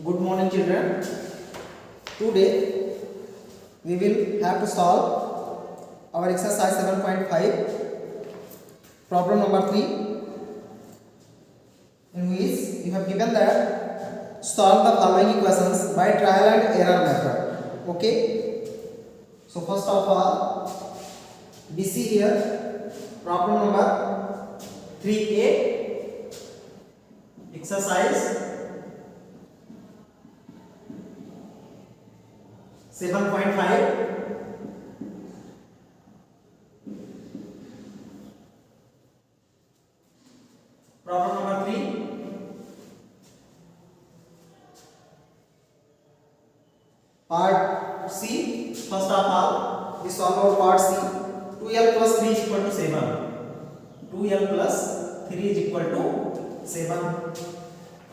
Good morning, children. Today we will have to solve our exercise 7.5, problem number 3, in which you have given that solve the following equations by trial and error method. Okay. So first of all, we see here problem number 3a, exercise 7.5. Problem number 3. Part C. First of all, we solve our part C. 2l plus 3 is equal to 7. 2l plus 3 is equal to 7.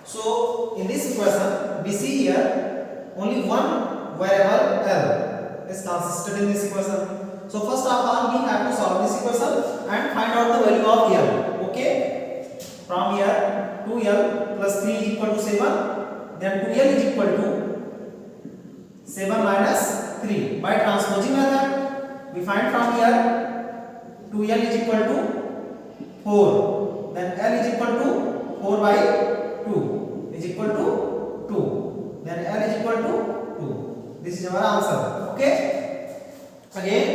So in this equation, we see here only one variable L is consisted in this equation. So first of all, we have to solve this equation and find out the value of L. Okay. From here, 2L plus 3 is equal to 7. Then 2L is equal to 7 minus 3. By transposing method, we find from here 2L is equal to 4. Then L is equal to 4 by 2 is equal to 2. Then L is equal to 2. This is our answer. Okay. Again,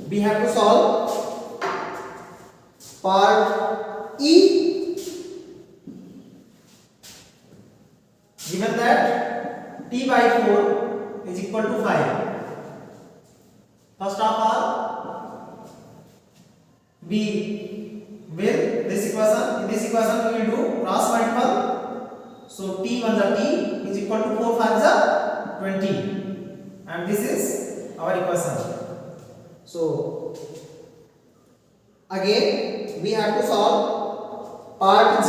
we have to solve part E. Given that t by 4 is equal to 5. First of all, we will this equation. In this equation, we will do cross multiple. So t 1 is t is equal to 4 5 is 20, and this is our equation. So again we have to solve part G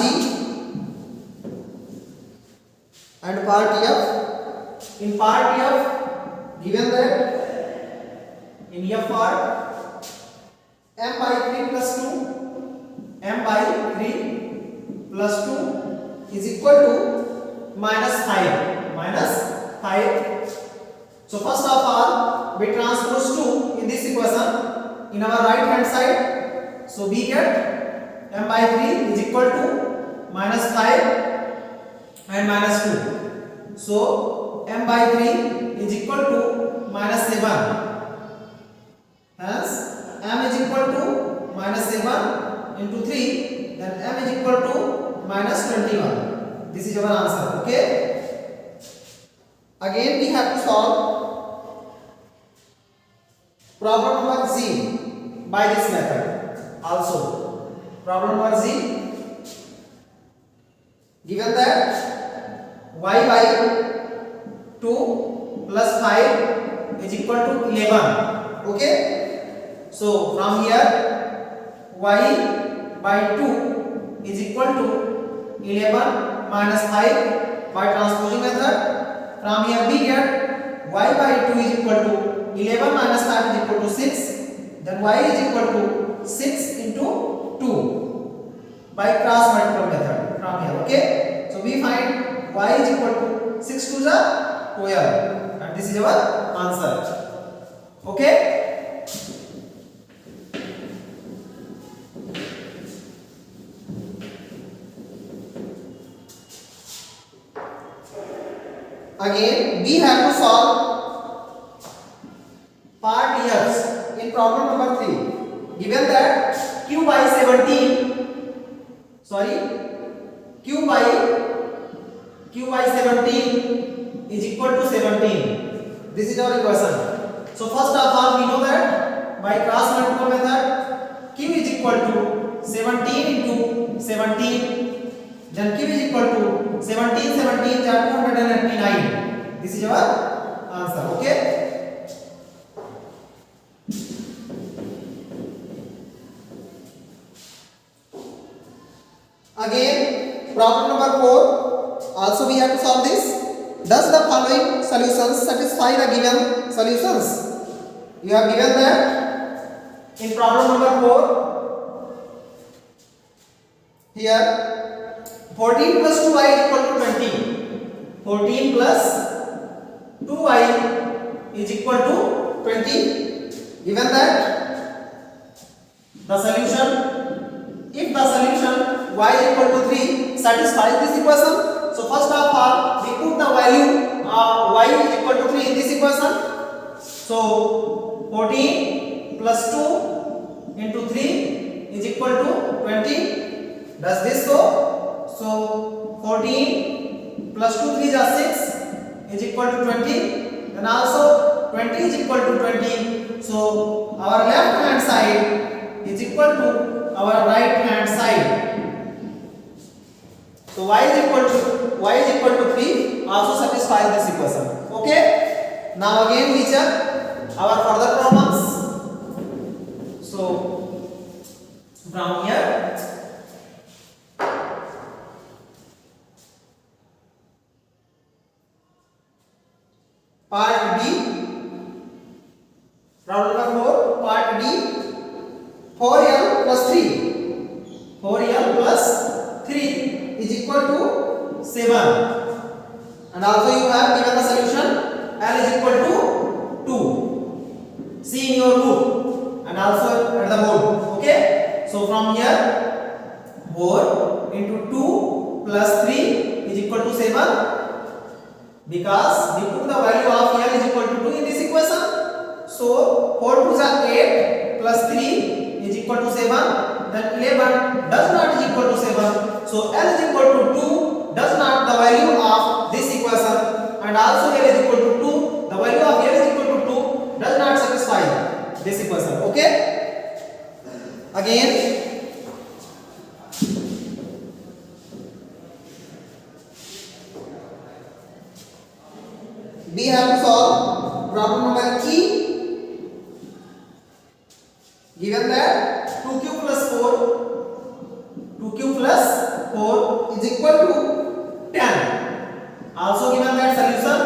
and part F. In part F, given that in F part m by 3 plus 2, m by 3 plus 2 is equal to minus 5. Minus 5. So first of all, we transpose 2 in this equation in our right hand side. So we get m by 3 is equal to minus 5 and minus 2. So m by 3 is equal to minus 7. Hence m is equal to minus 7 into 3. Then m is equal to minus 21. This is our answer. Okay. Again we have to solve problem number Z by this method. Also, problem number Z, given that y by 2 plus 5 is equal to 11. Okay. So from here y by 2 is equal to 11 minus 5 by transposing method. From here we get y by 2 is equal to 11 minus 5 is equal to 6. Then y is equal to 6 into 2 by cross multiple method from here. Okay. So we find y is equal to 6 to the 12, and this is our answer. Okay. Again, we have to solve part F in problem number 3. Given that q by 17, q by 17 is equal to 17. This is our equation. So first of all, we know that by cross multiple method, q is equal to 17 into 17. Then q is equal to 17 17 is 289. This is our answer. Okay. Again, problem number 4. Also we have to solve this. Does the following solutions satisfy the given solutions? You have given that in problem number 4. Here 14 plus 2y is equal to 20. 14 plus 2y is equal to 20. Given that the solution, if the solution y is equal to 3 satisfies this equation, so first of all we put the value y is equal to 3 in this equation. So 14 plus 2 into 3 is equal to 20. Does this so? So 14 plus 2 3 is 6 is equal to 20. Then also 20 is equal to 20. So our left hand side is equal to our right hand side. So y is equal to 3 also satisfies this equation. Okay. Now again we check our further problems. So from here part D, problem number 4, part D, 4l plus 3. 4l plus 3 is equal to 7. And also you have given the solution l is equal to 2. See in your book and also at the board. Okay. So from here 4 into 2 plus 3 is equal to 7. Because we put the value of l is equal to 2 in this equation. So 4 2 is 8 plus 3 is equal to 7. Then 11 does not is equal to 7. So l is equal to 2 does not the value of this equation, and also l is equal to 2, the value of l is equal to 2 does not satisfy this equation. Okay. Again we have to solve problem number E. Given that 2q plus 4 is equal to 10. Also given that solution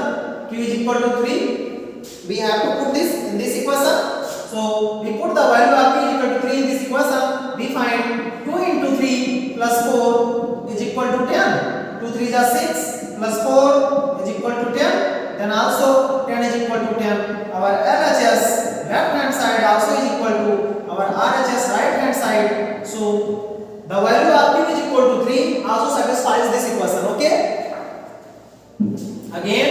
q is equal to 3. We have to put this in this equation. So we put the value of q is equal to 3 in this equation. We find 2 into 3 plus 4 is equal to 10. 2 3 is 6 plus 4 is equal to 10. Then also 10 is equal to 10. Our LHS left hand side also is equal to our RHS right hand side. So the value of q is equal to 3 also satisfies this equation. Okay. Again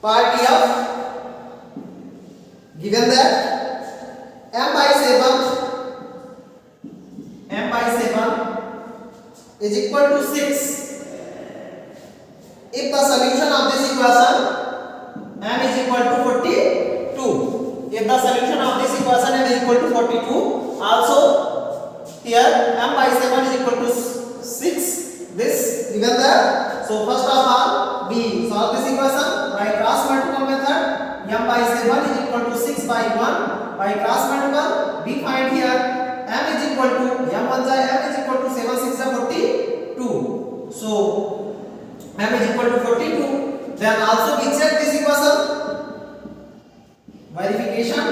part F, given that m by 7 is equal to 6. If the solution of this equation m is equal to 42, if the solution of this equation m is equal to 42, also here m by 7 is equal to 6. This given that, so first of all we solve this equation by cross multiple method. M by 7 is equal to 6 by 1. By cross multiple we find here m is equal to m1 m is equal to 7 6 42. So m is equal to 42. Then also we check this equation. Verification.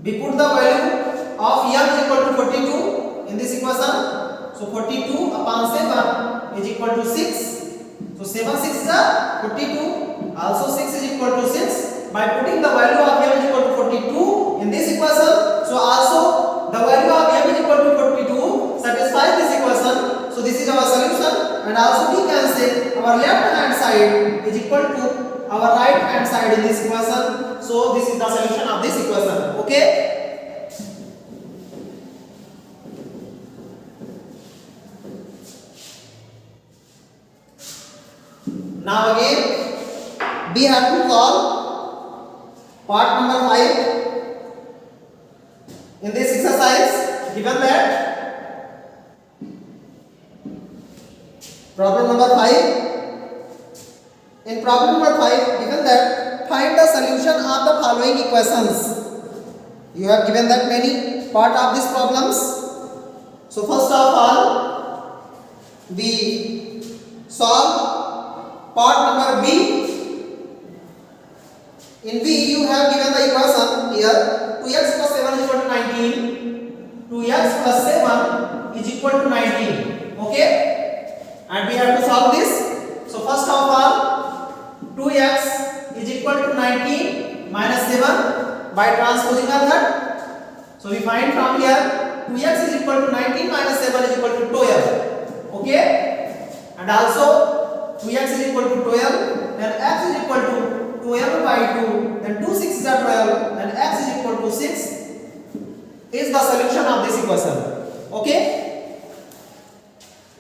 We put the value of m is equal to 42 in this equation. So 42 upon 7 is equal to 6. So 7 6 is 42. Also 6 is equal to 6. By putting the value of m is equal to 42 in this equation, so also the value of m is equal to 42 satisfies this equation. So this is our solution, and also we can say our left hand side is equal to our right hand side in this equation. So this is the solution of this equation. Okay. Now again we have to solve part number 5 in this exercise. Given that problem number 5, in problem number 5 given that find the solution of the following equations. You have given that many part of these problems. So first of all we solve part number B. In B you have given the equation here 2x plus 7 is equal to 19. equal to 19. Okay, and we have to solve this. So first of all, 2x is equal to 19 minus 7 by transposing method. So we find from here 2x is equal to 19 minus 7 is equal to 12. Okay, and also 2x is equal to 12, then x is equal to 12 by 2, then 2 6 is 12, then x is equal to 6 is the solution of this equation. Okay,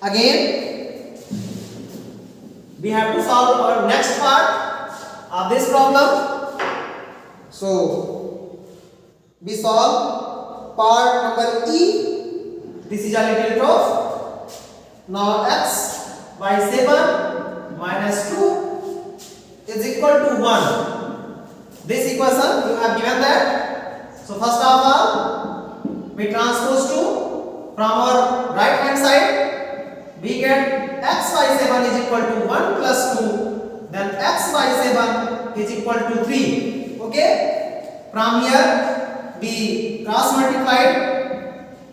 again we have to solve our next part of this problem. So we solve part number E. This is a little tough. Now x by 7 minus 2 is equal to 1. This equation you have given that. So first of all, we transpose 2 from our right hand side. We get x by 7 is equal to 1 plus 2. Then x by 7 is equal to 3. Okay. From here we cross multiplied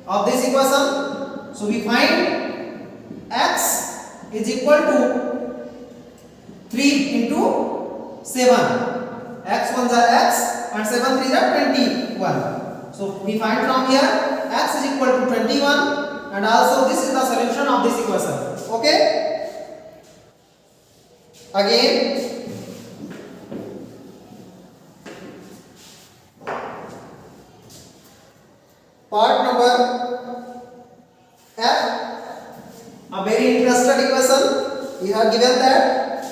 of this equation. So we find x is equal to 3 into 7. X 1 is x and 7 3 is 21. So we find from here x is equal to 21, and also this is the solution of this equation. Okay. Again part number F, a very interesting equation. We have given that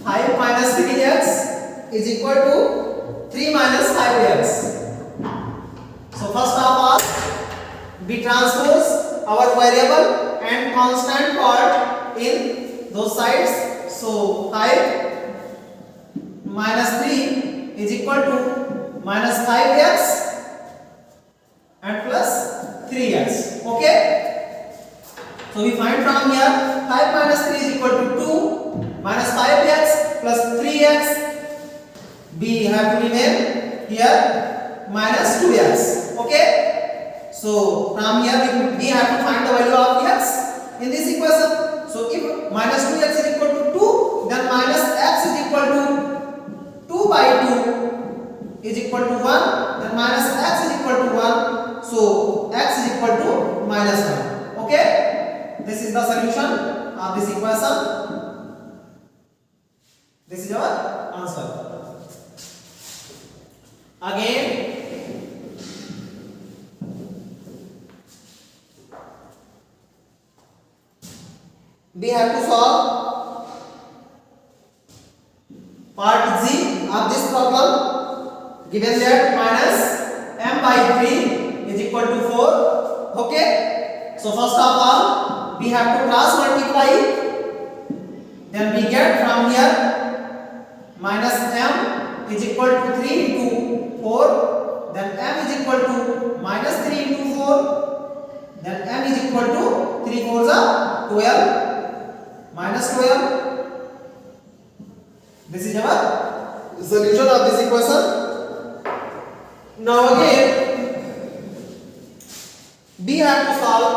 5 minus 3x is equal to 3 minus 5x. So first of all, we transpose our variable and constant part in those sides. So 5 minus 3 is equal to minus 5x and plus 3x. Okay. So we find from here 5 minus 3 is equal to 2 minus 5x plus 3x. We have to remain here minus 2x. Okay. So from here we have to find the value of x in this equation. So if minus 2x is equal to 2, then minus x is equal to 2 by 2 is equal to 1, then minus x is equal to 1. So x is equal to minus 1. Okay. This is the solution of this equation. This is our answer. Again we have to solve part Z of this problem. Given that minus m by 3 is equal to 4. Okay. So first of all, we have to cross multiply. Then we get from here minus m is equal to 3 into 4. Then m is equal to minus 3 into 4. Then m is equal to 3 4s are 12. Minus 12. This is our solution of this equation. Now again we have to solve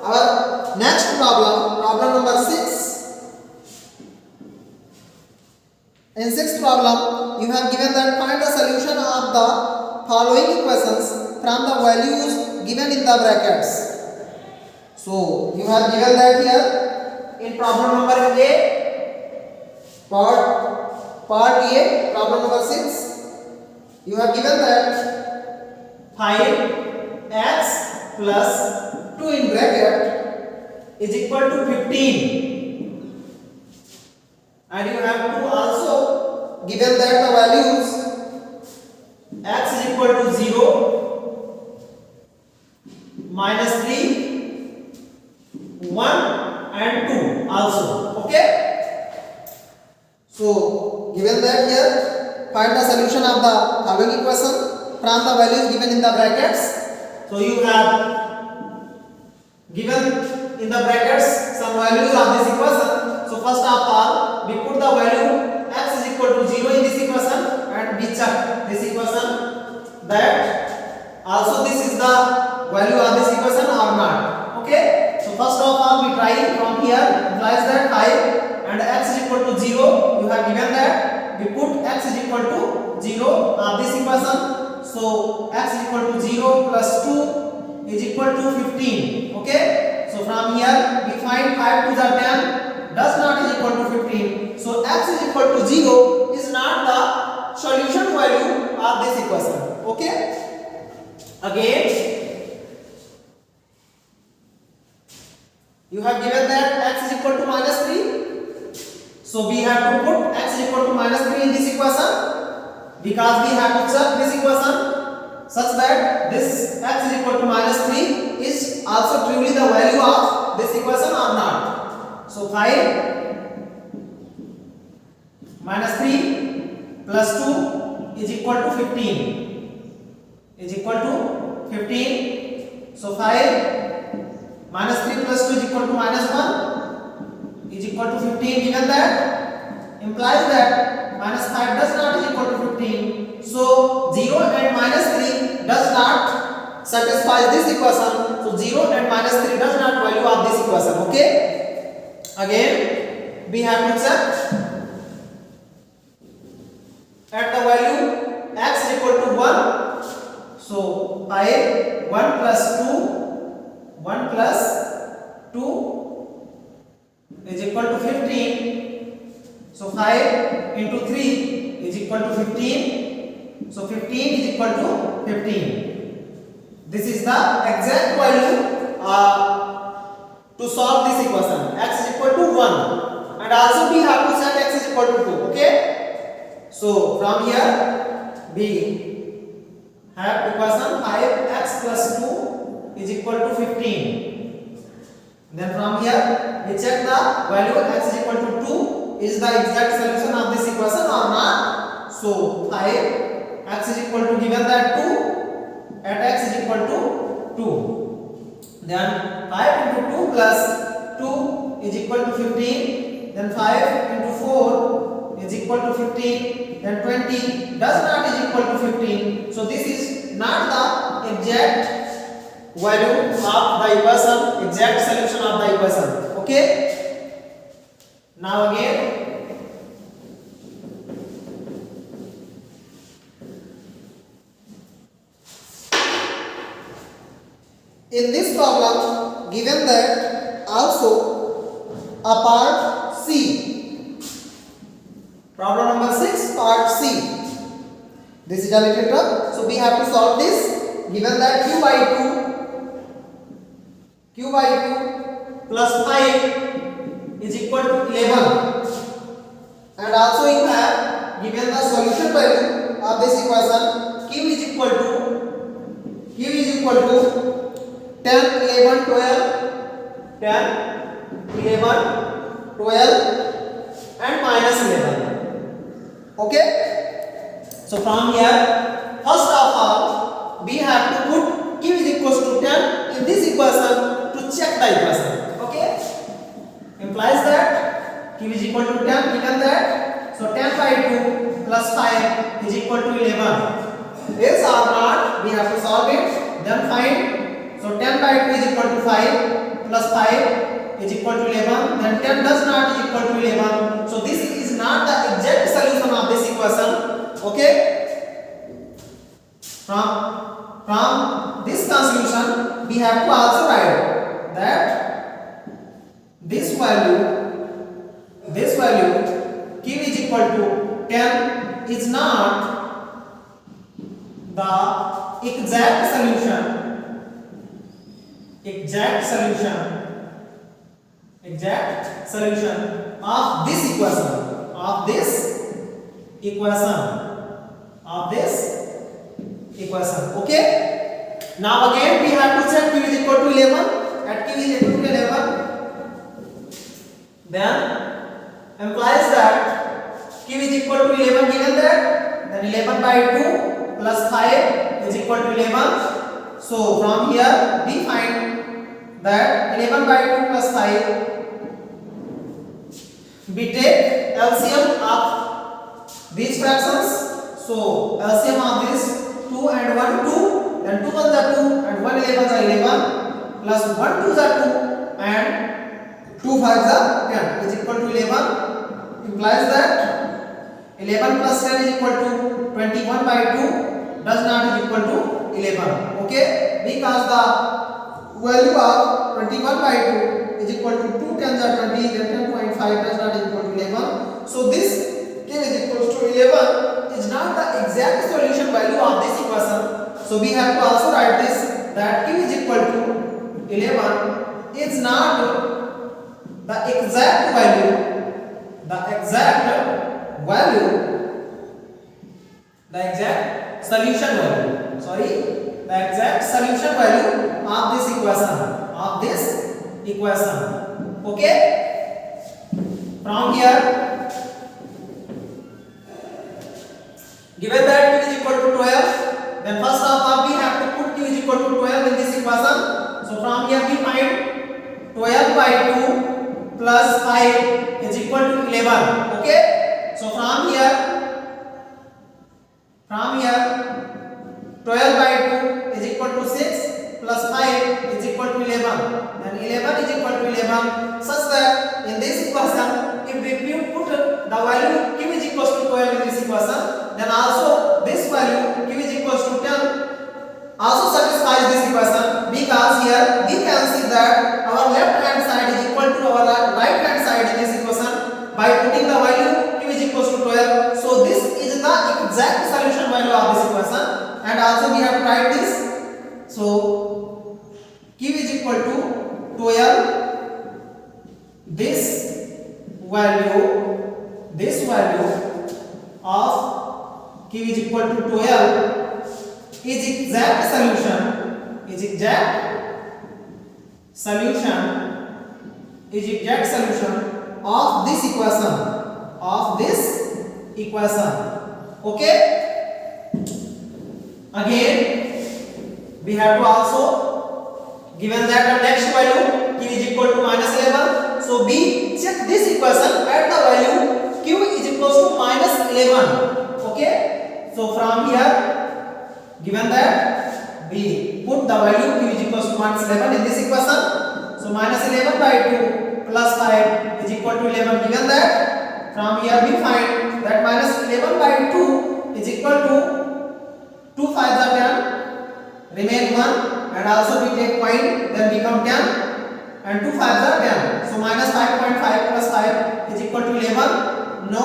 our next problem, problem number 6. In sixth problem, you have given that find the solution of the following equations from the values given in the brackets. So you have given that here. In problem number A, part A, problem number 6, you have given that 5x plus 2 in bracket is equal to 15, and you have to also given that the values x is equal to 0, minus 3, 1 and 2 also. Okay. So given that here, find the solution of the following equation from the values given in the brackets. So you have given in the brackets some values of this equation. So first of all, we put the value x is equal to 0 in this equation, and we check this equation that also this is the value of this equation or not. Okay, so first of all we try from here, implies that 5 and x is equal to 0. You have given that, we put x is equal to 0 of this equation. So x is equal to 0 plus 2 is equal to 15. Okay, so from here we find 5 to the 10 does not is equal to 15. So x is equal to 0 is not the solution value of this equation. Okay, again you have given that x is equal to minus 3. So we have to put x is equal to minus 3 in this equation, because we have to check this equation such that this x is equal to minus 3 is also truly the value of this equation or not. So 5 minus 3 plus 2 is equal to 15, is equal to 15. So 5 minus 3 plus 2 is equal to minus 1 is equal to 15. Given that, implies that minus 5 does not is equal to 15. So 0 and minus 3 does not satisfy this equation. So 0 and minus 3 does not value of this equation. Okay, again we have to check at the value x is equal to 1. So 5 1 plus 2 1 plus 2 is equal to 15. So 5 into 3 is equal to 15. So 15 is equal to 15. This is the exact value to solve this equation. X is equal to 1, and also we have to set x is equal to 2. Okay, so from here we have equation 5x plus 2 is equal to 15. Then from here we check the value x is equal to 2 is the exact solution of this equation or not. So 5 x is equal to, given that 2 at x is equal to 2. Then 5 into 2 plus 2 is equal to 15. Then 5 into 4 is equal to 15. Then 20 does not is equal to 15. So this is not the exact value of the equation, exact solution of the equation. Okay, now again in this problem, given that also a part C, problem number 6, part C, this is a little tough, so we have to solve this. Given that q by 2 plus 5 is equal to 11, and also you have given the solution value of this equation. q is equal to 10 11 12 and minus 11. Okay, so from here first of all we have to put q is equals to 10 in this equation to check the equation. Okay, implies that q is equal to 10, given that, so 10 by 2 plus 5 is equal to 11. Yes or not, we have to solve it, then find. So 10 by 2 is equal to 5 plus 5 is equal to 11, then 10 does not is equal to 11. So this is not the exact solution of this equation. Okay, from this conclusion we have to also write that this value q is equal to 10 is not the exact solution of this equation. Okay, now again we have to check q is equal to 11. At q is equal to 11, then implies that q is equal to 11, given that, then 11 by 2 plus 5 is equal to 11. So from here we find that 11 by 2 plus 5, we take LCM of these fractions. So LCM of this 2 and 1 2, then 2 1 is 2 and 1 11 is 11. plus 1 2s are 2 and 2 5s are 10 is equal to 11, implies that 11 plus 10 is equal to 21 by 2 does not is equal to 11. Okay, because the value of 21 by 2 is equal to 2 10s are 20, then 10.5 does not is equal to 11. So this q is equal to 11 is not the exact solution value of this equation. So we have to also write this, that q is equal to 11 is not the exact value, the exact solution value, sorry, the exact solution value of this equation, okay. From here, given that q is equal to 12, then first of all we have to put q is equal to 12 in this equation. So from here we find 12 by 2 plus 5 is equal to 11. Okay, so from here 12 by 2 is equal to 6 plus 5 is equal to 11, and 11 is equal to 11, such that in this equation if we put the value q is equal to 12 in this equation, then also this value q is equal to 10 also satisfies this equation, because here we can see that our left hand side is equal to our right hand side in this equation by putting the value q is equal to 12. So this is the exact solution value of this equation, and also we have to write this. So q is equal to 12, this value of q is equal to 12 is exact solution of this equation, okay. Again we have to also, given that the next value q is equal to -11, so we check this equation at the value q is equal to -11. Okay, so from here, given that we put the value q is equal to -11 in this equation, so -11 by 2 plus 5 is equal to 11. Given that, from here we find that -11 by 2 is equal to 2 5s are 10, remain 1, and also we take point, then become 10, and 2 5s are 10. So -5.5 plus 5 is equal to 11. No,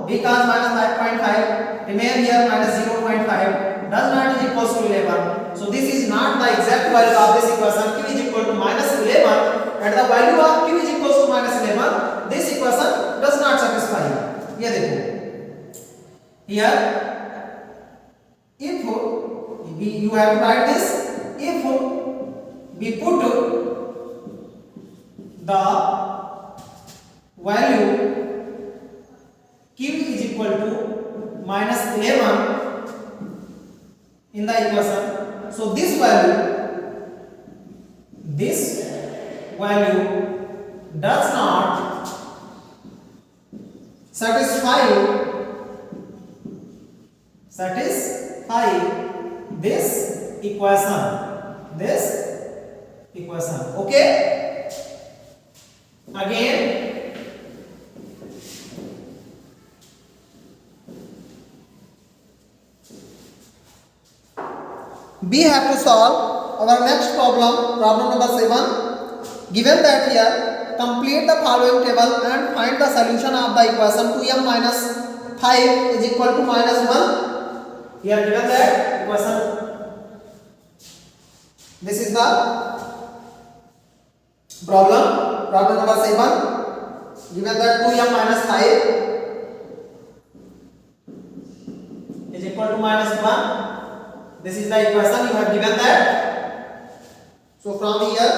because -5.5 remain here, -0.5 does not is equal to 11. So this is not the exact value of this equation. Q is equal to -11, and the value of q is equal to -11. This equation does not satisfy. ये देखो, here if you have to write this, if we put the value q is equal to -11 in the equation, so this value does not satisfy this equation, okay. Again we have to solve our next problem number 7. Given that here, complete the following table and find the solution of the equation 2m minus 5 is equal to -1. Here given that equation, this is the problem number 7. Given that 2m minus 5 is equal to -1. This is the equation you have given that. So from here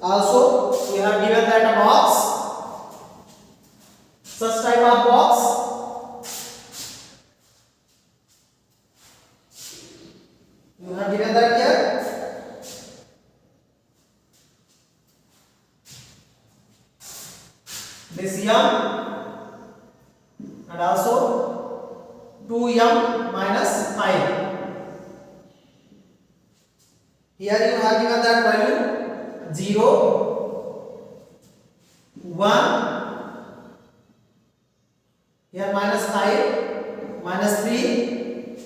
also we have given that a box, such type of box. You have given that here. This m and also 2m minus 5. Here you have given that value 0, 1, here minus 5, minus 3,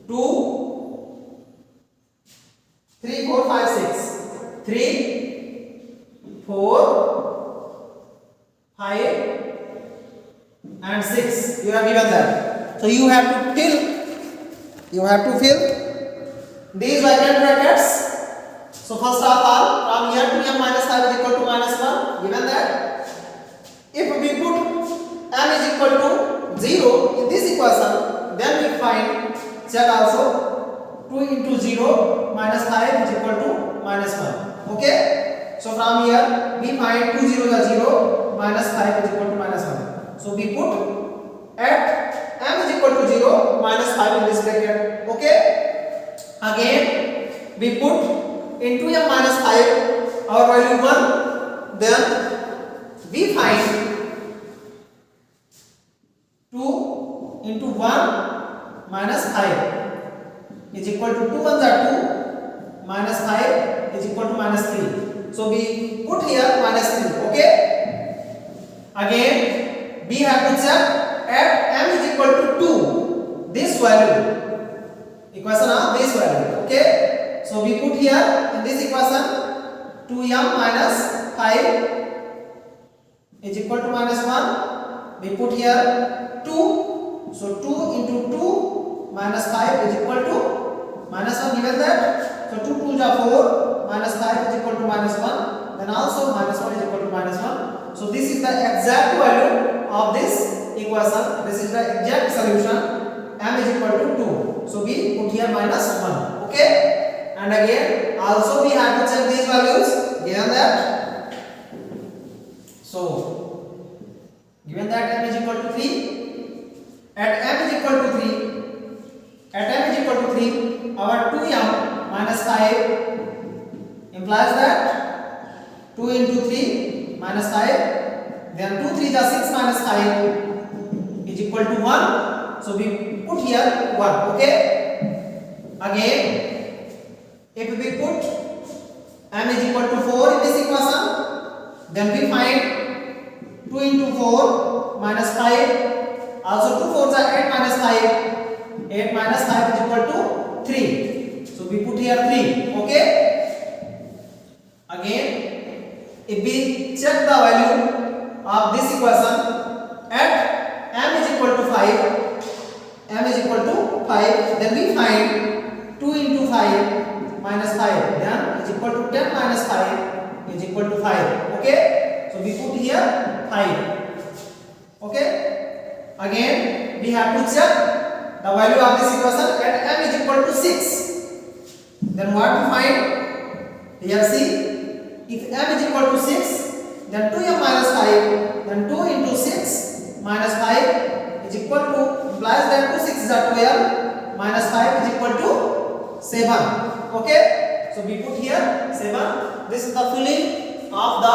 2, 3, 4, 5, 6, 3, 4, 5 and 6. You have given that. So you have to fill these vacant brackets. So first of all, from here to m minus 5 is equal to minus 1. Given that, if we put m is equal to 0 in this equation, then we find, check also, 2 into 0 minus 5 is equal to minus 1. Okay? So from here we find 2 0 is 0, minus 5 is equal to minus 1. So we put at m is equal to 0, minus 5 in this bracket. Okay? Again we put into m minus 5 our value 1, then we find 2 into 1 minus 5 is equal to 2 ones are 2, minus 5 is equal to minus 3. So we put here minus 3. Okay? Again we have to check at m is equal to 2, this value, equation of this value. Okay? So we put here in this equation 2m minus 5 is equal to minus 1. We put here 2. So 2 into 2 minus 5 is equal to minus 1. Given that, so 2 2s are 4, minus 5 is equal to minus 1. Then also minus 1 is equal to minus 1. So this is the exact value of this equation. This is the exact solution. M is equal to 2. So we put here minus 1. Okay? And again, also we have to check these values. Given that, so given that m is equal to 3, at m is equal to 3, our 2m minus 5 implies that 2 into 3 minus 5, then 2 3 is 6 minus 5 is equal to 1. So we put here 1. Okay? Again, if we put m is equal to 4 in this equation, then we find 2 into 4 minus 5, also 2 4s are 8 minus 5, 8 minus 5 is equal to 3. So we put here 3. Okay? Again, if we check the value of this equation at m is equal to 5, then we find 2 into 5 minus 5, then is equal to 10 minus 5 is equal to 5. Okay? So we put here 5. Okay? Again, we have to check the value of this equation at m is equal to 6. Then what we find? Here see, if m is equal to 6, then 2m minus 5, then 2 into 6 minus 5 is equal to, implies that 2 6 is 12, minus 5 is equal to 7. Okay? So we put here 7. This is the filling of the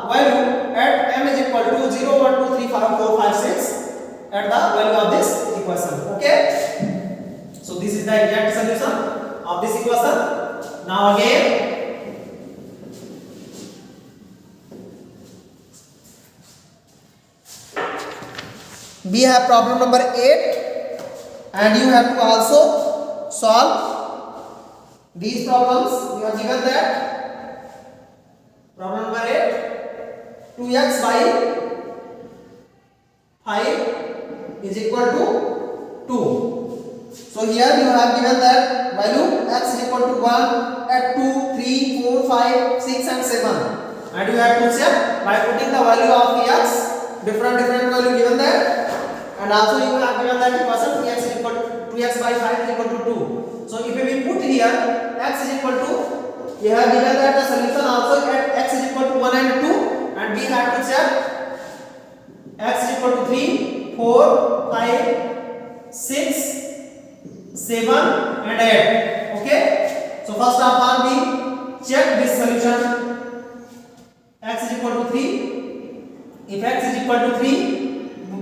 value at m is equal to 0, 1, 2, 3, 4, 5, 5, 6 at the value of this equation. Okay? So this is the exact solution of this equation. Now again, we have problem number 8, and you have to also solve these problems. You are given that problem number 8, 2x by 5 is equal to 2. So here you have given that value x is equal to 1 at 2, 3, 4, 5, 6 and 7, and you have to check by putting the value of x, different value given there. And also you have given that equation 2x is equal to 2x by 5 is equal to 2. So if we put here x is equal to, we have given that the solution also at x is equal to 1 and 2, and we have to check x is equal to 3, 4, 5, 6, 7 and 8. Okay? So first of all we check this solution. X is equal to 3. If x is equal to 3,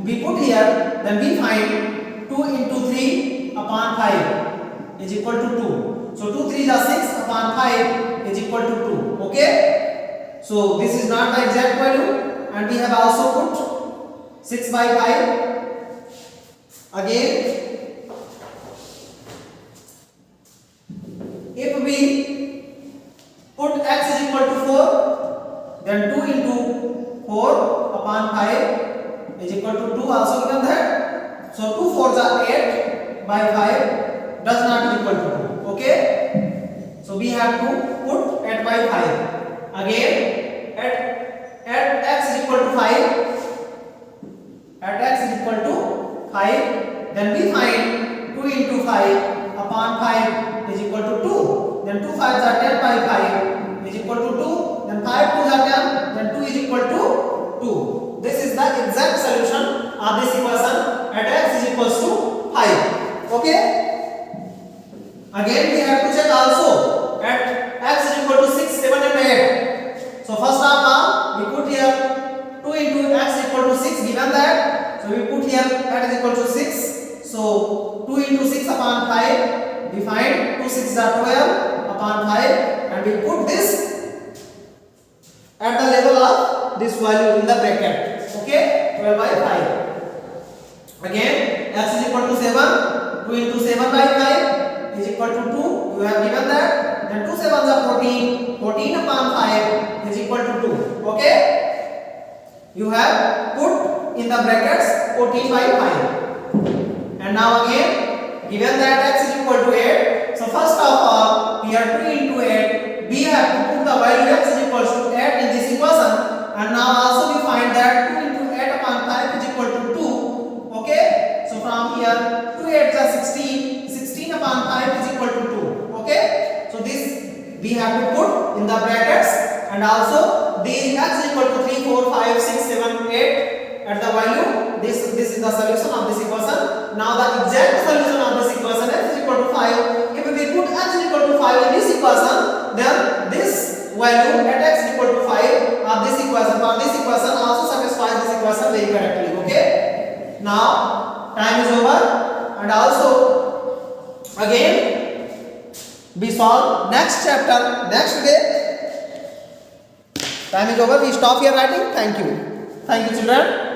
we put here, then we find 2 into 3 upon 5 is equal to 2. So 2 3 is 6 upon 5 is equal to 2. Okay. So this is not the exact value, and we have also put 6 by 5. Again, if we put x is equal to 4, then 2 into 4 upon 5 is equal to 2, also given that. So 2 4s are 8 by 5 does not equal to 2. Okay. So we have to put 8 by 5. Again, at x is equal to 5, at x is equal to 5, then we find 2 into 5 upon 5 is equal to 2. Then 2 5s are 10 by 5 is equal to 2. Then 5 2s are 10. Then 2 is equal to 2. This is the exact solution of this equation at x is equals to 5. Okay. Again, we have to check also at x is equal to 6, 7 and 8. So first of all, we put here 2 into x equal to 6, given that. So we put here x is equal to 6. So 2 into 6 upon 5, we find 2 6s are 12 upon 5, and we put this at the level of this value in the bracket. Okay, 12 by 5. Again, x is equal to 7. 2 into 7 by 5 is equal to 2. You have given that. Then 2 7s are 14. 14 upon 5 is equal to 2. Okay. You have put in the brackets 14 by 5. And now again, given that x is equal to 8. So first of all, here 2 into 8. We have to put the value x is equal to 8 in this equation. And now also we find that 2 into 8 upon 5 is equal to 2. Okay. So from here 2 8 is 16. 16 upon 5 is equal to 2. Okay. So this we have to put in the brackets, and also the x is equal to 3 4 5 6 7 8 at the value. This is the solution of this equation. Now the exact solution of this equation x is equal to 5. If we put x is equal to 5 in this equation, then this value at x is equal to 5 of this equation, for this equation also satisfies this equation very correctly. Okay. Now time is over, and also again we solve next chapter next day. Time is over. We stop here writing. Thank you children.